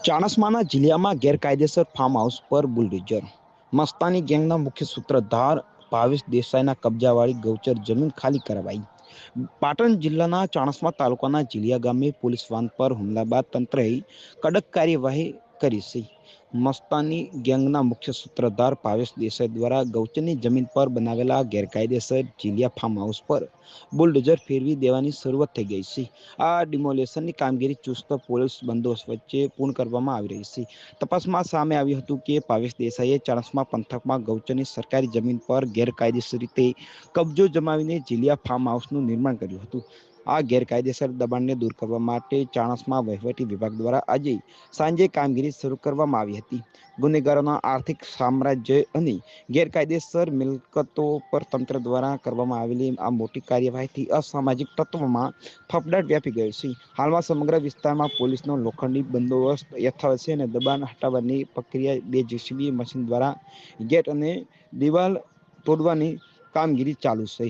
ચાણસ્માના જિલ્લામાં ગેરકાયદેસર farm house પર બુલડોઝર. મસ્તાની ગેંગના મુખ્ય સૂત્રધાર ભાવેશ દેસાઈના કબજાવાળી ગૌચર જમીન ખાલી કરાવાઈ. પાટણ જિલ્લાના ચાણસ્મા તાલુકાના જીલિયા ગામે પોલીસ વાન પર હુમલા બાદ તંત્રએ કડક કાર્યવાહી કરી છે. મસ્તાની ગેંગના મુખ્ય સૂત્રધાર ભાવેશ દેસાઈ દ્વારા ગૌચરની જમીન પર બનાવેલા ગેરકાયદેસર જીલિયા ફાર્મ હાઉસ પર બુલડોઝર ફેરવી દેવાની શરૂઆત થઈ ગઈ છે. આ ડિમોલેશનની કામગીરી ચુસ્ત પોલીસ બંદોબસ્ત વચ્ચે પૂર્ણ કરવામાં આવી રહી છે. તપાસમાં સામે આવ્યું હતું કે ભાવેશ દેસાઈએ ચાણસ્મા પંથકમાં ગૌચરની સરકારી જમીન પર ગેરકાયદેસર રીતે કબજો જમાવીને જીલિયા ફાર્મ હાઉસનું નિર્માણ કર્યું હતું. આ ગેરકાયદેસર દબાણને દૂર કરવા માટે ચાણસ્મા વહીવટી વિભાગ દ્વારા આજે સાંજે કામગીરી શરૂ કરવામાં આવી હતી. ગુનેગારોના આર્થિક સામ્રાજ્ય અને ગેરકાયદેસર મિલકતો પર તંત્ર દ્વારા કરવામાં આવેલી આ મોટી કાર્યવાહીથી અસામાજિક તત્વોમાં ફફડાટ વ્યાપી ગયો છે. હાલમાં સમગ્ર વિસ્તારમાં પોલીસનો લોખંડી બંદોબસ્ત યથાવત છે અને દબાણ હટાવવાની પ્રક્રિયા બે જેસીબી મશીન દ્વારા ગેટ અને દિવાલ તોડવાની કામગીરી ચાલુ છે.